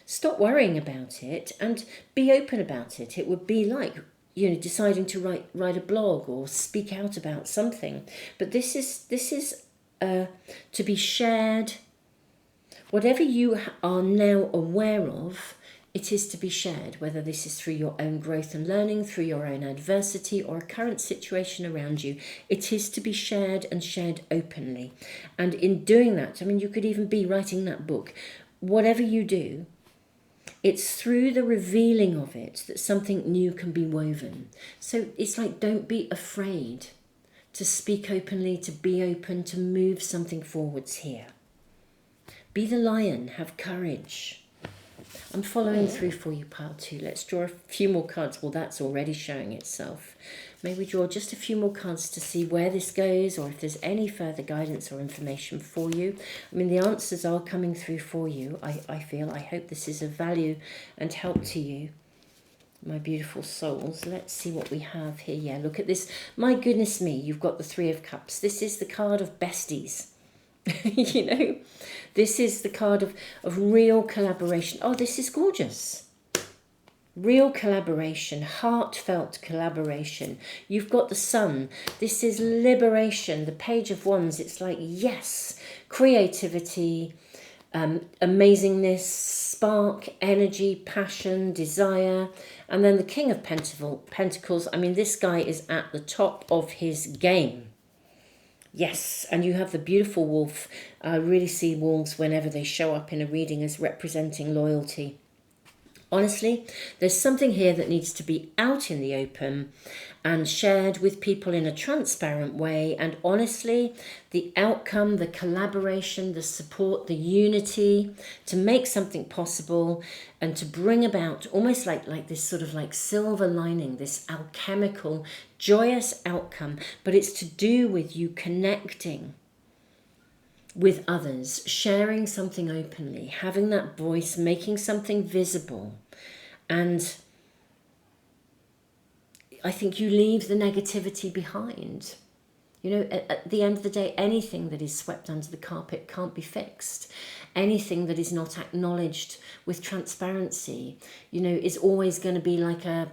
Stop worrying about it and be open about it. It would be like, deciding to write a blog or speak out about something. But this is to be shared. Whatever you are now aware of, it is to be shared, whether this is through your own growth and learning, through your own adversity or a current situation around you. It is to be shared and shared openly. And in doing that, I mean, you could even be writing that book. Whatever you do, it's through the revealing of it that something new can be woven. So it's like, don't be afraid to speak openly, to be open, to move something forwards here. Be the lion, have courage. I'm following through for you, pile 2. Let's draw a few more cards. Well, that's already showing itself. Maybe draw just a few more cards to see where this goes, or if there's any further guidance or information for you. I mean, the answers are coming through for you, I feel. I hope this is of value and help to you. My beautiful souls. Let's see what we have here. Yeah, look at this. My goodness me, you've got the Three of Cups. This is the card of besties. You know, this is the card of real collaboration. Oh, this is gorgeous. Real collaboration, heartfelt collaboration. You've got the Sun. This is liberation. The Page of Wands. It's like, yes, creativity, amazingness, spark, energy, passion, desire. And then the King of Pentacles. I mean, this guy is at the top of his game. Yes, and you have the beautiful wolf. I really see wolves whenever they show up in a reading as representing loyalty. Honestly, there's something here that needs to be out in the open and shared with people in a transparent way. And honestly, the outcome, the collaboration, the support, the unity to make something possible and to bring about almost like this sort of like silver lining, this alchemical, joyous outcome. But it's to do with you connecting with others, sharing something openly, having that voice, making something visible. And I think you leave the negativity behind. You know, at the end of the day, anything that is swept under the carpet can't be fixed. Anything that is not acknowledged with transparency, you know, is always going to be like a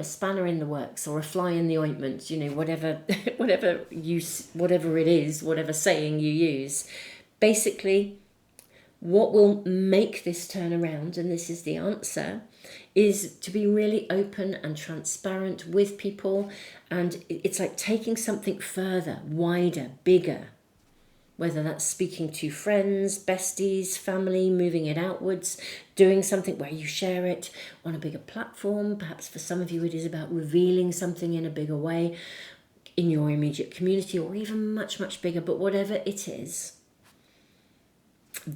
spanner in the works or a fly in the ointment, you know, whatever it is, whatever saying you use. Basically, what will make this turn around, and this is the answer, is to be really open and transparent with people. And it's like taking something further, wider, bigger, whether that's speaking to friends, besties, family, moving it outwards, doing something where you share it on a bigger platform. Perhaps for some of you it is about revealing something in a bigger way in your immediate community, or even much, much bigger. But whatever it is,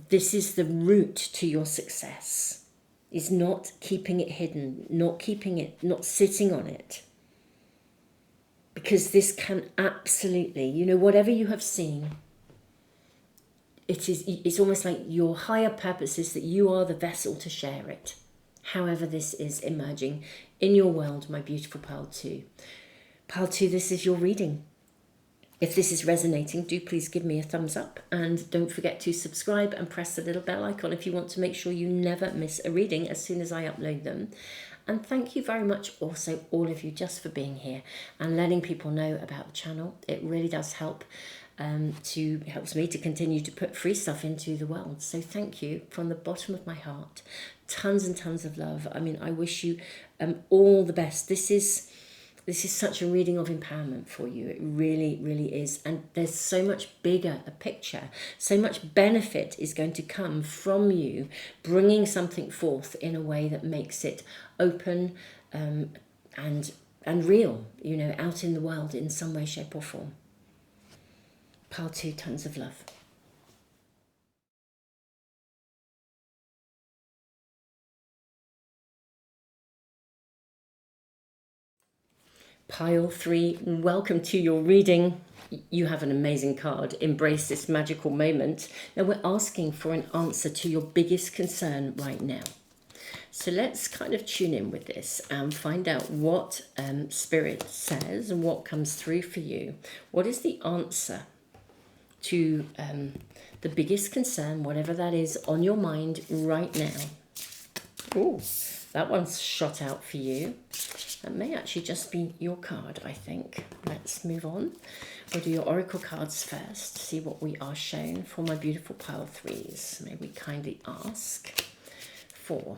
this is the route to your success, is not keeping it hidden, not sitting on it. Because this can absolutely, you know, whatever you have seen, it's almost like your higher purpose is that you are the vessel to share it. However this is emerging in your world, my beautiful Pile 2. Pile 2, this is your reading. If this is resonating, do please give me a thumbs up, and don't forget to subscribe and press the little bell icon if you want to make sure you never miss a reading as soon as I upload them. And thank you very much also, all of you, just for being here and letting people know about the channel. It really does help. Helps me to continue to put free stuff into the world. So thank you from the bottom of my heart. Tons and tons of love. I mean, I wish you all the best. This is such a reading of empowerment for you. It really, really is. And there's so much bigger a picture. So much benefit is going to come from you bringing something forth in a way that makes it open and real, you know, out in the world in some way, shape or form. Pile 2, tons of love. Pile 3, welcome to your reading. You have an amazing card. Embrace this magical moment. Now we're asking for an answer to your biggest concern right now. So let's kind of tune in with this and find out what Spirit says and what comes through for you. What is the answer to the biggest concern, whatever that is, on your mind right now? Oh, that one's shot out for you. That may actually just be your card, I think. Let's move on. We'll do your oracle cards first, see what we are shown for my beautiful Pile 3s. May we kindly ask for...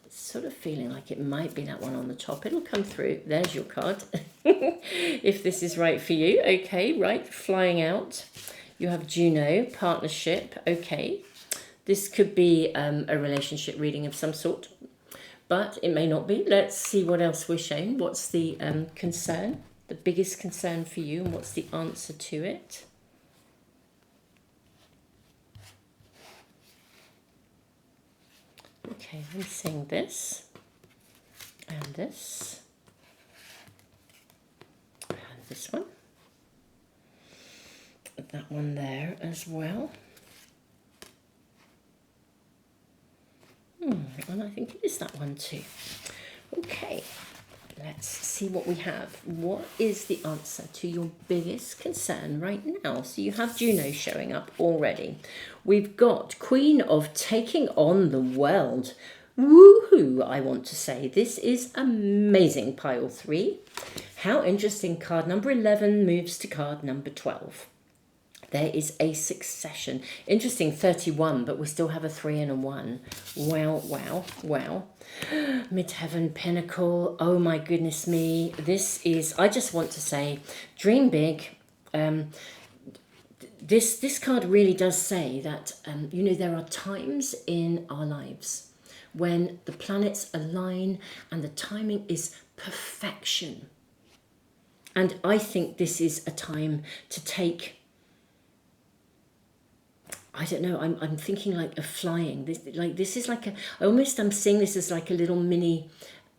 It's sort of feeling like it might be that one on the top. It'll come through. There's your card. If this is right for you. Okay, right, flying out. You have Juno, partnership. Okay. This could be a relationship reading of some sort, but it may not be. Let's see what else we're shown. What's the concern, the biggest concern for you, and what's the answer to it? Okay, I'm seeing this, and this, and this one, that one there as well. And I think it is that one too. Okay, let's see what we have. What is the answer to your biggest concern right now? So you have Juno showing up already. We've got Queen of taking on the world. Woohoo, I want to say. This is amazing, pile 3. How interesting. Card number 11 moves to card number 12. There is a succession. Interesting, 31, but we still have a 3 and a 1. Wow, wow, wow. Midheaven, Pinnacle. Oh my goodness me. This is, I just want to say, dream big. This card really does say that, you know, there are times in our lives when the planets align and the timing is perfection. And I think this is a time to take, I don't know, I'm thinking like of flying. This is like I'm seeing this as like a little mini,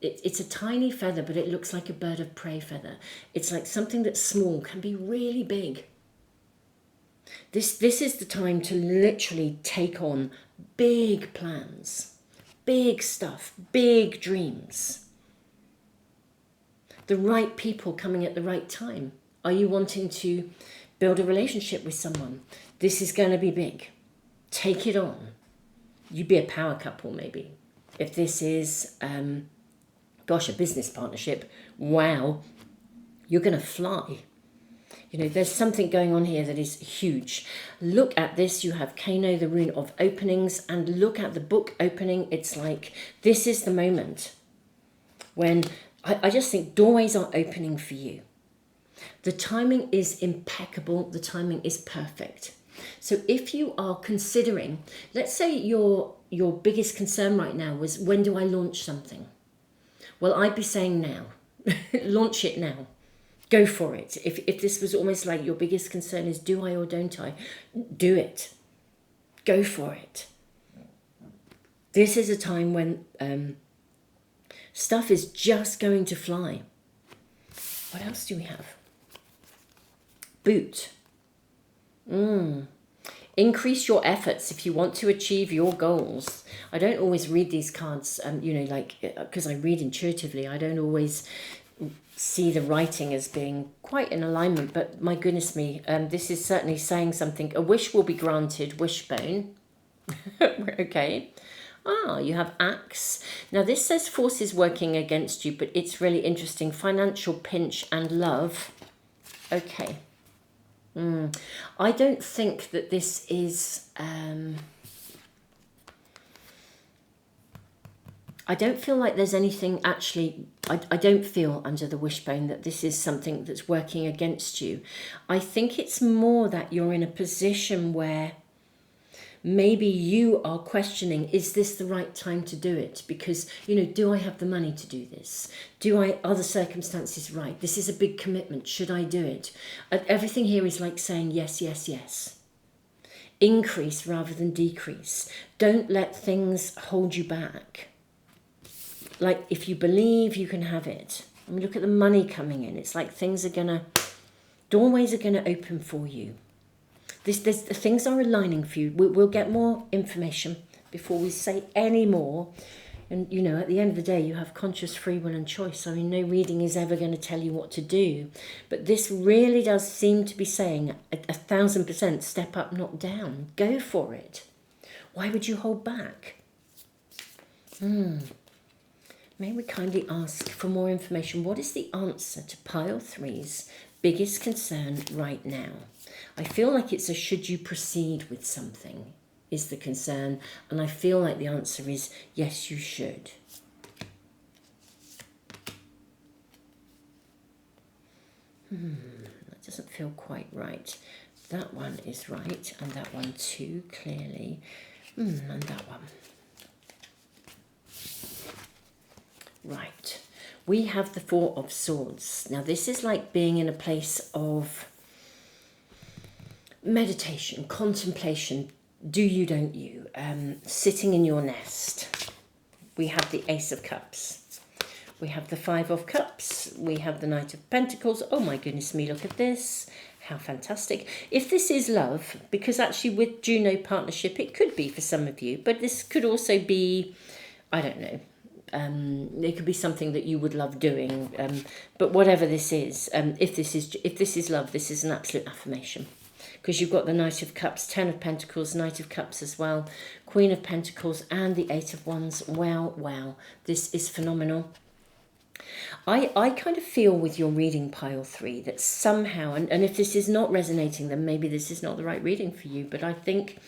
it's a tiny feather, but it looks like a bird of prey feather. It's like something that's small can be really big. This is the time to literally take on big plans, big stuff, big dreams. The right people coming at the right time. Are you wanting to build a relationship with someone? This is going to be big. Take it on. You be a power couple maybe. If this is, a business partnership, wow, you're going to fly. You know, there's something going on here that is huge. Look at this. You have Kano, the rune of openings, and look at the book opening. It's like, this is the moment when I just think doorways are opening for you. The timing is impeccable. The timing is perfect. So if you are considering, let's say your biggest concern right now was, when do I launch something? Well, I'd be saying now. Launch it now. Go for it. If this was almost like your biggest concern is, do I or don't I? Do it. Go for it. This is a time when stuff is just going to fly. What else do we have? Boot. Increase your efforts if you want to achieve your goals. I don't always read these cards, because I read intuitively. I don't always see the writing as being quite in alignment, but my goodness me, this is certainly saying something. A wish will be granted, wishbone. Okay. You have axe. Now this says forces working against you, but it's really interesting. Financial pinch and love. Okay. I don't think that this is... I don't feel like there's anything actually... I don't feel under the wishbone that this is something that's working against you. I think it's more that you're in a position where maybe you are questioning, is this the right time to do it? Because, you know, do I have the money to do this? Are the circumstances right? This is a big commitment. Should I do it? Everything here is like saying yes, yes, yes. Increase rather than decrease. Don't let things hold you back. Like, if you believe, you can have it. I mean, look at the money coming in. It's like doorways are going to open for you. Things are aligning for you. We'll get more information before we say any more. And, you know, at the end of the day, you have conscious free will and choice. I mean, no reading is ever going to tell you what to do. But this really does seem to be saying 1,000% step up, not down. Go for it. Why would you hold back? May we kindly ask for more information? What is the answer to pile 3's biggest concern right now? I feel like it's a should you proceed with something is the concern. And I feel like the answer is yes, you should. That doesn't feel quite right. That one is right, and that one too, clearly. And that one. Right. We have the Four of Swords. Now this is like being in a place of meditation, contemplation, do you, don't you, sitting in your nest. We have the Ace of Cups. We have the Five of Cups. We have the Knight of Pentacles. Oh my goodness me, look at this. How fantastic. If this is love, because actually with Juno partnership, it could be for some of you, but this could also be I don't know. It could be something that you would love doing, but whatever this is, if this is love, this is an absolute affirmation, because you've got the Knight of Cups, Ten of Pentacles, Knight of Cups as well, Queen of Pentacles, and the Eight of Wands. Wow, wow, this is phenomenal. I kind of feel with your reading, pile 3, that somehow, and if this is not resonating, then maybe this is not the right reading for you, but I think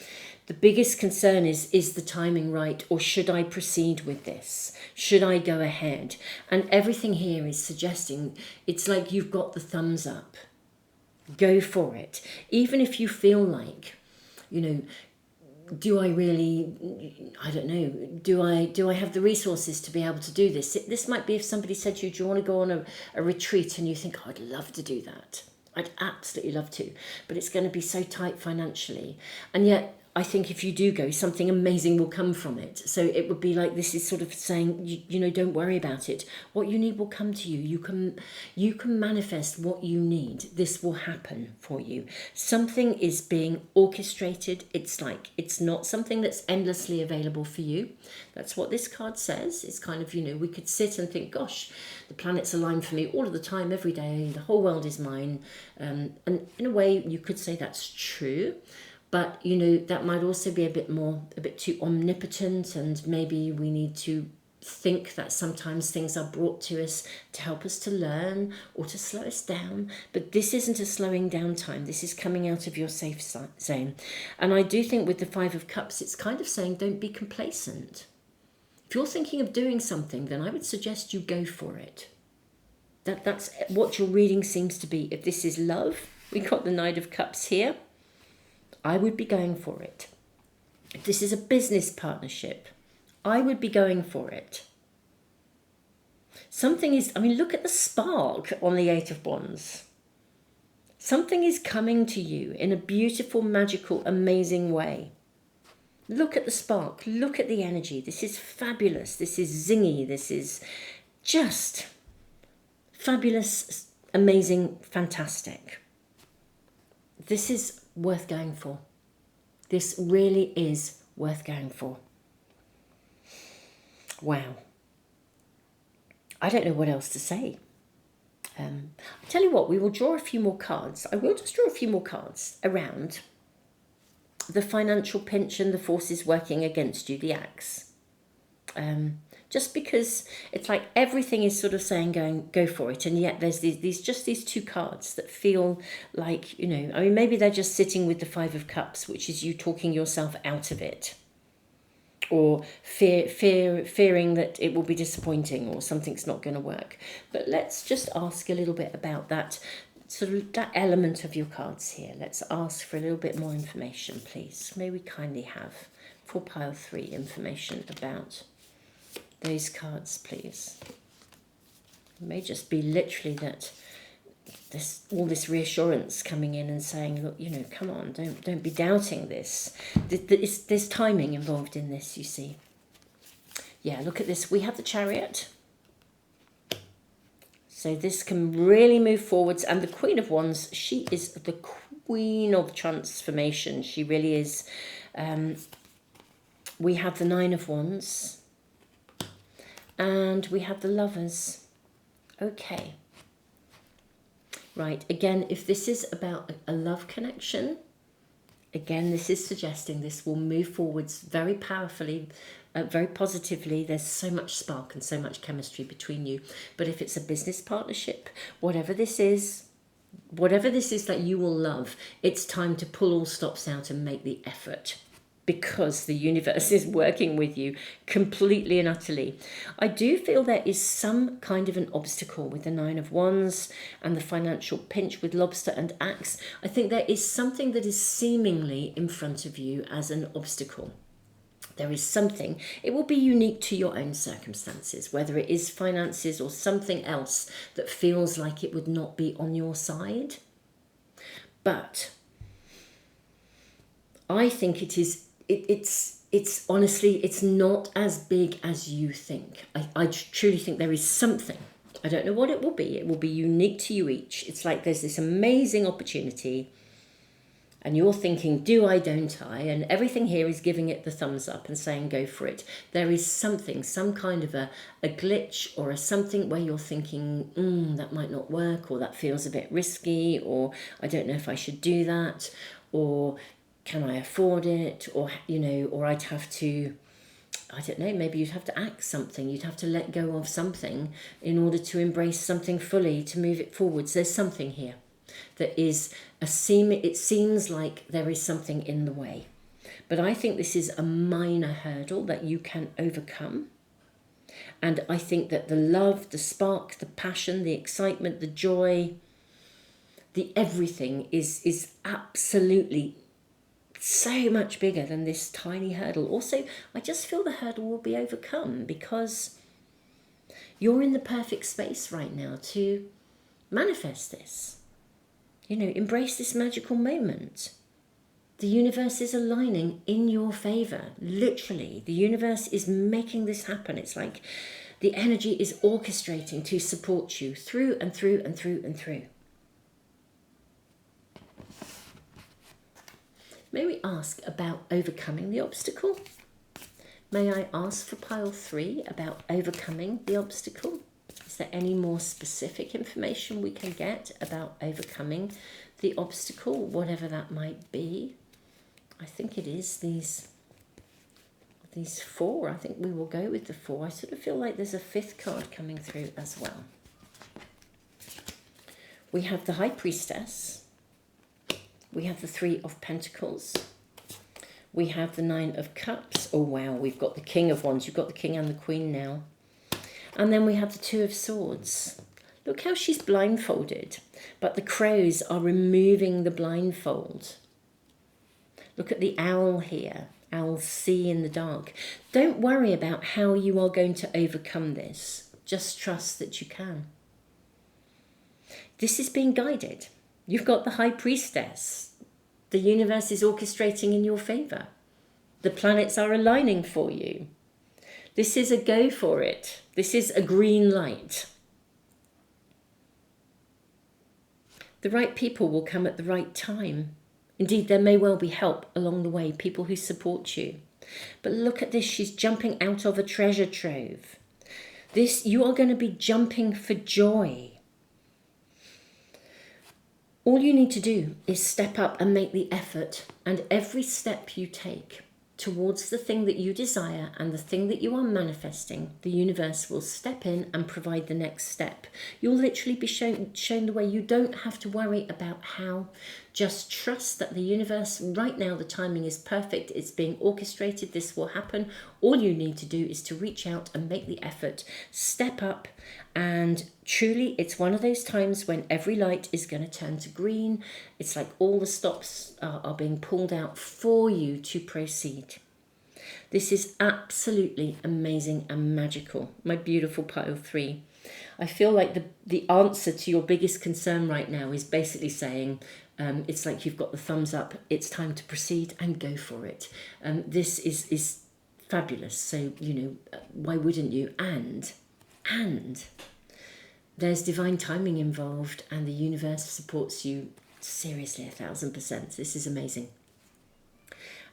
the biggest concern is the timing right, or should I proceed with this? Should I go ahead? And everything here is suggesting, it's like you've got the thumbs up. Go for it. Even if you feel like, you know, do I really, I don't know, do I have the resources to be able to do this? This might be if somebody said to you, do you want to go on a retreat, and you think, oh, I'd love to do that. I'd absolutely love to, but it's going to be so tight financially. And yet I think if you do go, something amazing will come from it. So it would be like, this is sort of saying, you know, don't worry about it. What you need will come to you. You can manifest what you need. This will happen for you. Something is being orchestrated. It's like, it's not something that's endlessly available for you. That's what this card says. It's kind of, you know, we could sit and think, gosh, the planets align for me all of the time, every day. The whole world is mine. And in a way, you could say that's true. But, you know, that might also be a bit too omnipotent, and maybe we need to think that sometimes things are brought to us to help us to learn or to slow us down. But this isn't a slowing down time. This is coming out of your safe zone. And I do think with the Five of Cups, it's kind of saying don't be complacent. If you're thinking of doing something, then I would suggest you go for it. That's what your reading seems to be. If this is love, we got the Knight of Cups here. I would be going for it. If this is a business partnership, I would be going for it. Something is, I mean, look at the spark on the Eight of Wands. Something is coming to you in a beautiful, magical, amazing way. Look at the spark. Look at the energy. This is fabulous. This is zingy. This is just fabulous, amazing, fantastic. This is worth going for. This really is worth going for. Wow. I don't know what else to say. I tell you what, we will draw a few more cards. I will just draw a few more cards around the financial pinch and the forces working against you, the axe. Just because it's like everything is sort of saying go for it, and yet there's these two cards that feel like, you know, I mean, maybe they're just sitting with the Five of Cups, which is you talking yourself out of it, or fearing that it will be disappointing or something's not going to work. But let's just ask a little bit about that sort of that element of your cards here. Let's ask for a little bit more information, please. May we kindly have, for pile 3, information about those cards, please. It may just be literally that all this reassurance coming in and saying, look, you know, come on, don't be doubting this. There's timing involved in this, you see. Yeah, look at this. We have the Chariot. So this can really move forwards. And the Queen of Wands, she is the queen of transformation. She really is. We have the Nine of Wands. And we have the Lovers. Okay. Right, again, if this is about a love connection, again, this is suggesting this will move forwards very powerfully, very positively. There's so much spark and so much chemistry between you. But if it's a business partnership, whatever this is that you will love, it's time to pull all stops out and make the effort, because the universe is working with you completely and utterly. I do feel there is some kind of an obstacle with the Nine of Wands and the financial pinch with Lobster and Axe. I think there is something that is seemingly in front of you as an obstacle. There is something. It will be unique to your own circumstances, whether it is finances or something else that feels like it would not be on your side. But I think it is. It's honestly, it's not as big as you think. I truly think there is something. I don't know what it will be. It will be unique to you each. It's like there's this amazing opportunity. and you're thinking, do I, don't I? And everything here is giving it the thumbs up and saying, go for it. There is something, some kind of a glitch or a something where you're thinking, that might not work, or that feels a bit risky, or I don't know if I should do that, or can I afford it, or, or I'd have to, I don't know, maybe you'd have to act something, you'd have to let go of something in order to embrace something fully, to move it forwards. There's something here that is it seems like there is something in the way. But I think this is a minor hurdle that you can overcome. And I think that the love, the spark, the passion, the excitement, the joy, the everything is absolutely so much bigger than this tiny hurdle. Also, I just feel the hurdle will be overcome because you're in the perfect space right now to manifest this. Embrace this magical moment. The universe is aligning in your favor. Literally, the universe is making this happen. It's like the energy is orchestrating to support you through and through and through and through. May we ask about overcoming the obstacle? May I ask for pile 3 about overcoming the obstacle? Is there any more specific information we can get about overcoming the obstacle, whatever that might be? I think it is these 4. I think we will go with the 4. I sort of feel like there's a 5th card coming through as well. We have the High Priestess. We have the 3 of Pentacles. We have the 9 of Cups. Oh, wow, we've got the King of Wands. You've got the King and the Queen now. And then we have the 2 of Swords. Look how she's blindfolded, but the crows are removing the blindfold. Look at the owl here. Owls see in the dark. Don't worry about how you are going to overcome this. Just trust that you can. This is being guided. You've got the High Priestess. The universe is orchestrating in your favor. The planets are aligning for you. This is a go for it. This is a green light. The right people will come at the right time. Indeed, there may well be help along the way, people who support you. But look at this, she's jumping out of a treasure trove. You are going to be jumping for joy. All you need to do is step up and make the effort, and every step you take towards the thing that you desire and the thing that you are manifesting, the universe will step in and provide the next step. You'll literally be shown the way. You don't have to worry about how. Just trust that the universe, right now, the timing is perfect. It's being orchestrated. This will happen. All you need to do is to reach out and make the effort, step up, and truly, it's one of those times when every light is going to turn to green. It's like all the stops are being pulled out for you to proceed. This is absolutely amazing and magical, my beautiful pile 3. I feel like the answer to your biggest concern right now is basically saying, it's like you've got the thumbs up, it's time to proceed and go for it. This is fabulous, so, why wouldn't you? And there's divine timing involved, and the universe supports you seriously 1,000%. This is amazing.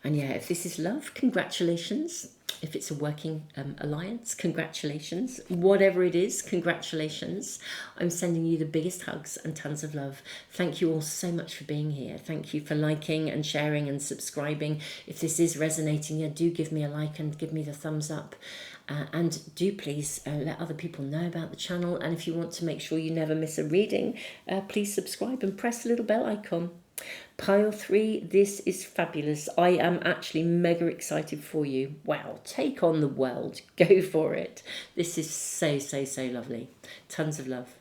And yeah, if this is love, congratulations. If it's a working alliance, congratulations. Whatever it is, congratulations. I'm sending you the biggest hugs and tons of love. Thank you all so much for being here. Thank you for liking and sharing and subscribing. If this is resonating, do give me a like and give me the thumbs up. And do please let other people know about the channel. And if you want to make sure you never miss a reading, please subscribe and press the little bell icon. Pile 3, this is fabulous. I am actually mega excited for you. Wow, take on the world. Go for it. This is so, so, so lovely. Tons of love.